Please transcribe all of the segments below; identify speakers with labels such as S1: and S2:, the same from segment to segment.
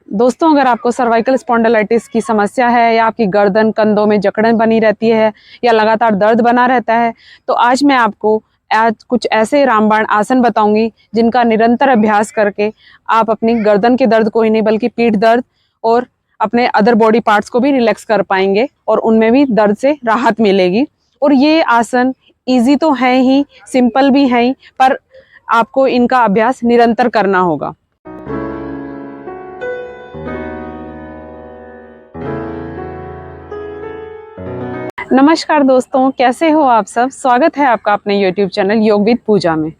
S1: दोस्तों, अगर आपको सर्वाइकल स्पॉन्डिलाइटिस की समस्या है या आपकी गर्दन कंधों में जकड़न बनी रहती है या लगातार दर्द बना रहता है, तो आज मैं आपको आज कुछ ऐसे रामबाण आसन बताऊंगी जिनका निरंतर अभ्यास करके आप अपनी गर्दन के दर्द को ही नहीं बल्कि पीठ दर्द और अपने अदर बॉडी पार्ट्स को भी रिलैक्स कर पाएंगे और उनमें भी दर्द से राहत मिलेगी। और ये आसन ईजी तो है ही, सिंपल भी है ही, पर आपको इनका अभ्यास निरंतर करना होगा। नमस्कार दोस्तों, कैसे हो आप सब। स्वागत है आपका अपने YouTube चैनल योग विद पूजा में।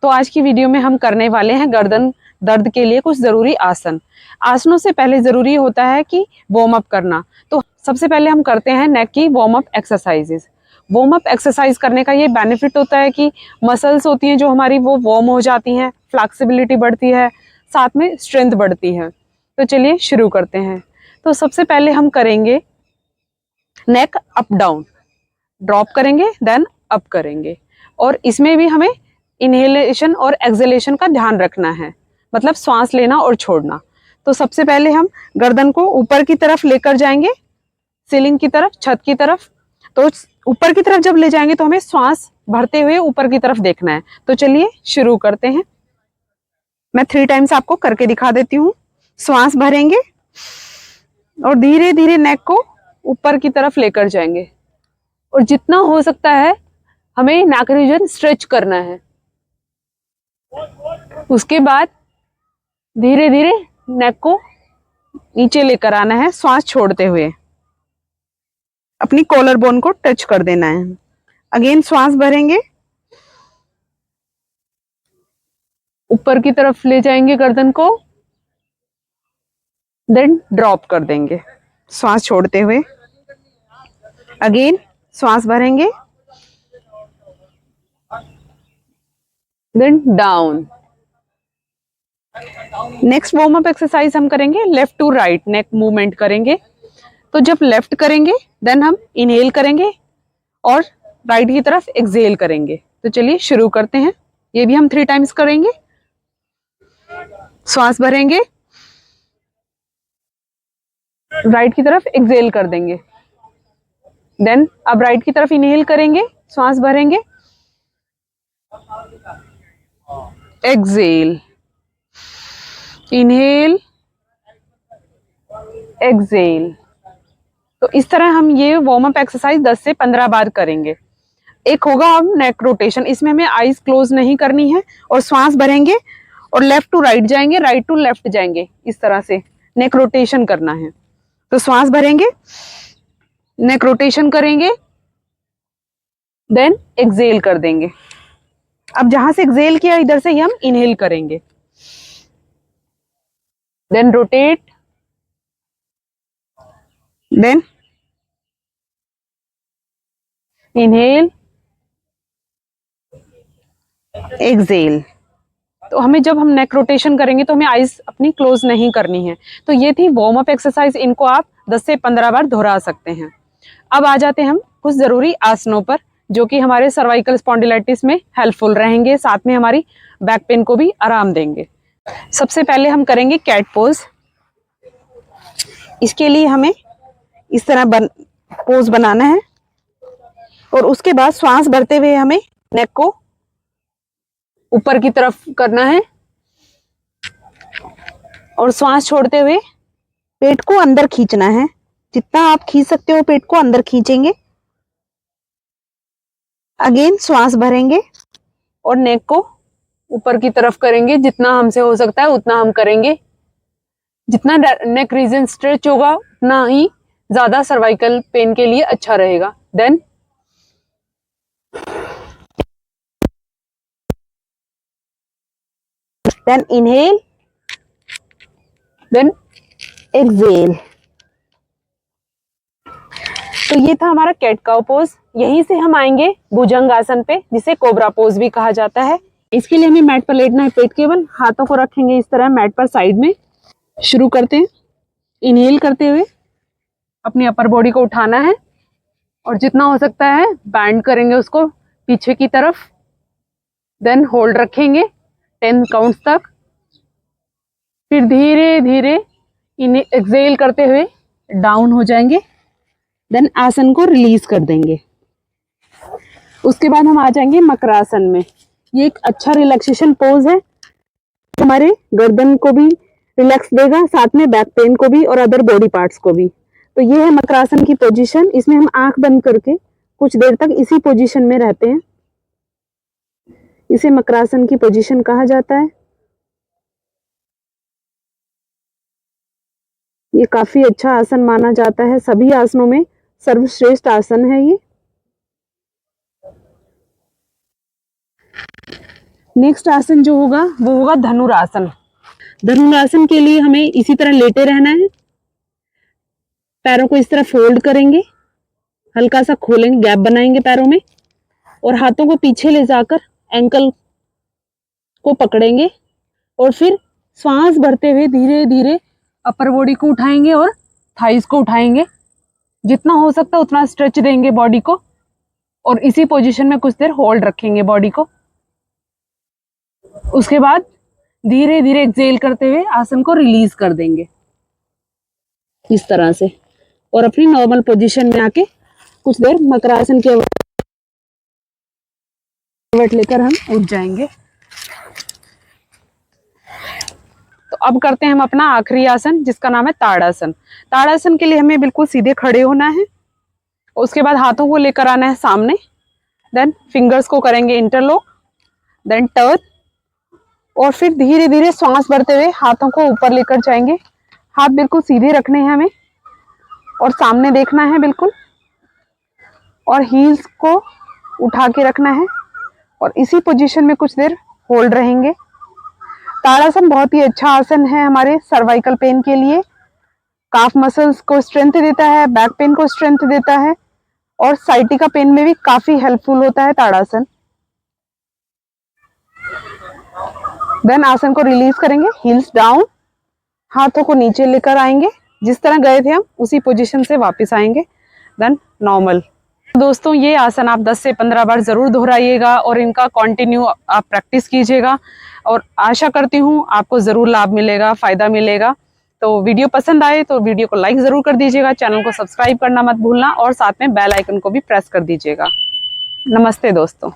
S1: तो आज की वीडियो में हम करने वाले हैं गर्दन दर्द के लिए कुछ ज़रूरी आसन। आसनों से पहले ज़रूरी होता है कि वार्म अप करना। तो सबसे पहले हम करते हैं नेक की warm up exercises. Warm up exercise करने का ये बेनिफिट होता है कि मसल्स होती हैं जो हमारी वो वार्म हो जाती हैं, फ्लेक्सिबिलिटी बढ़ती है, साथ में स्ट्रेंथ बढ़ती है। तो चलिए शुरू करते हैं। तो सबसे पहले हम करेंगे नेक अप डाउन, ड्रॉप करेंगे देन अप करेंगे। और इसमें भी हमें इनहेलेशन और एक्सहेलेशन का ध्यान रखना है, मतलब सांस लेना और छोड़ना। तो सबसे पहले हम गर्दन को ऊपर की तरफ लेकर जाएंगे, सीलिंग की तरफ, छत की तरफ। तो ऊपर की तरफ जब ले जाएंगे तो हमें श्वास भरते हुए ऊपर की तरफ देखना है। तो चलिए शुरू करते हैं। मैं 3 टाइम्स आपको करके दिखा देती हूँ। श्वास भरेंगे और धीरे धीरे नेक को ऊपर की तरफ लेकर जाएंगे और जितना हो सकता है हमें नेक रीजन स्ट्रेच करना है। उसके बाद धीरे धीरे नेक को नीचे लेकर आना है, श्वास छोड़ते हुए अपनी कॉलर बोन को टच कर देना है। अगेन श्वास भरेंगे, ऊपर की तरफ ले जाएंगे गर्दन को, देन ड्रॉप कर देंगे श्वास छोड़ते हुए। अगेन श्वास भरेंगे, then down. Next warm up exercise हम करेंगे left to right neck movement करेंगे। तो जब लेफ्ट करेंगे देन हम इनहेल करेंगे और राइट की तरफ एक्सहेल करेंगे। तो चलिए शुरू करते हैं। ये भी हम 3 टाइम्स करेंगे। श्वास भरेंगे, राइट की तरफ एक्सहेल कर देंगे, देन अब राइट की तरफ इनहेल करेंगे, श्वास भरेंगे, एक्सहेल, इनहेल, एक्सहेल। तो इस तरह हम ये वार्म अप एक्सरसाइज 10 से 15 बार करेंगे। एक होगा हम नेक रोटेशन, इसमें हमें आईज क्लोज नहीं करनी है और श्वास भरेंगे और लेफ्ट टू राइट जाएंगे, राइट टू लेफ्ट जाएंगे। इस तरह से नेक रोटेशन करना है। तो श्वास भरेंगे, नेक रोटेशन करेंगे, देन एक्सहेल कर देंगे। अब जहां से एक्सहेल किया इधर से ही हम इनहेल करेंगे, then rotate, then inhale, exhale. तो हमें जब हम नेक रोटेशन करेंगे तो हमें आईज अपनी क्लोज नहीं करनी है। तो ये थी वार्म अप एक्सरसाइज, इनको आप 10 से 15 बार दोहरा सकते हैं। अब आ जाते हैं हम कुछ जरूरी आसनों पर जो कि हमारे सर्वाइकल स्पॉन्डिलाइटिस में हेल्पफुल रहेंगे, साथ में हमारी बैक पेन को भी आराम देंगे। सबसे पहले हम करेंगे कैट पोज। इसके लिए हमें इस तरह पोज बनाना है और उसके बाद श्वास भरते हुए हमें नेक को ऊपर की तरफ करना है और श्वास छोड़ते हुए पेट को अंदर खींचना है। जितना आप खींच सकते हो पेट को अंदर खींचेंगे। अगेन श्वास भरेंगे और नेक को ऊपर की तरफ करेंगे। जितना हमसे हो सकता है उतना हम करेंगे। जितना नेक रीजन स्ट्रेच होगा उतना ही ज्यादा सर्वाइकल पेन के लिए अच्छा रहेगा। Then inhale, then exhale. तो ये था हमारा कैट काउ पोज। यहीं से हम आएंगे भुजंग आसन पे, जिसे कोबरा पोज भी कहा जाता है। इसके लिए हमें मैट पर लेटना है, पेट केवल हाथों को रखेंगे इस तरह मैट पर साइड में। शुरू करते हैं। इनहेल करते हुए अपनी अपर बॉडी को उठाना है और जितना हो सकता है बैंड करेंगे उसको पीछे की तरफ। देन होल्ड रखेंगे 10 काउंट्स तक। फिर धीरे धीरे इन्हें एक्सेल करते हुए डाउन हो जाएंगे। देन आसन को रिलीज कर देंगे। उसके बाद हम आ जाएंगे मकरासन में। ये एक अच्छा रिलैक्सेशन पोज है, हमारे गर्दन को भी रिलैक्स देगा, साथ में बैक पेन को भी और अदर बॉडी पार्ट्स को भी। तो ये है मकरासन की पोजीशन। इसमें हम आंख बंद करके कुछ देर तक इसी पोजीशन में रहते हैं। इसे मकरासन की पोजीशन कहा जाता है। ये काफी अच्छा आसन माना जाता है, सभी आसनों में सर्वश्रेष्ठ आसन है ये। नेक्स्ट आसन जो होगा वो होगा धनुरासन। धनुरासन के लिए हमें इसी तरह लेटे रहना है। पैरों को इस तरह फोल्ड करेंगे, हल्का सा खोलेंगे, गैप बनाएंगे पैरों में और हाथों को पीछे ले जाकर एंकल को पकड़ेंगे और फिर श्वास भरते हुए धीरे धीरे अपर बॉडी को उठाएंगे और थाइस को उठाएंगे। जितना हो सकता है उतना स्ट्रेच देंगे बॉडी को और इसी पोजीशन में कुछ देर होल्ड रखेंगे बॉडी को। उसके बाद धीरे धीरे एक्सेल करते हुए आसन को रिलीज कर देंगे इस तरह से और अपनी नॉर्मल पोजीशन में आके कुछ देर मकरासन के करवट लेकर हम उठ जाएंगे। तो अब करते हैं हम अपना आखिरी आसन जिसका नाम है ताड़ासन। ताड़ासन के लिए हमें बिल्कुल सीधे खड़े होना है। उसके बाद हाथों को लेकर आना है सामने। देन फिंगर्स को करेंगे इंटरलॉक, देन टर्न और फिर धीरे धीरे श्वास भरते हुए हाथों को ऊपर लेकर जाएंगे। हाथ बिल्कुल सीधे रखने हैं हमें और सामने देखना है बिल्कुल और हील्स को उठा के रखना है और इसी पोजीशन में कुछ देर होल्ड रहेंगे। ताड़ासन बहुत ही अच्छा आसन है हमारे सर्वाइकल पेन के लिए। काफ मसल्स को स्ट्रेंथ देता है, बैक पेन को स्ट्रेंथ देता है और साइटिका पेन में भी काफी हेल्पफुल होता है ताड़ासन। देन आसन को रिलीज करेंगे, हील्स डाउन, हाथों को नीचे लेकर आएंगे। जिस तरह गए थे हम उसी पोजीशन से वापस आएंगे। Then normal. दोस्तों ये आसन आप 10 से 15 बार जरूर दोहराइएगा और इनका कंटिन्यू आप प्रैक्टिस कीजिएगा और आशा करती हूँ आपको जरूर लाभ मिलेगा, फायदा मिलेगा। तो वीडियो पसंद आए तो वीडियो को लाइक जरूर कर दीजिएगा, चैनल को सब्सक्राइब करना मत भूलना और साथ में बेल आइकन को भी प्रेस कर दीजिएगा। नमस्ते दोस्तों।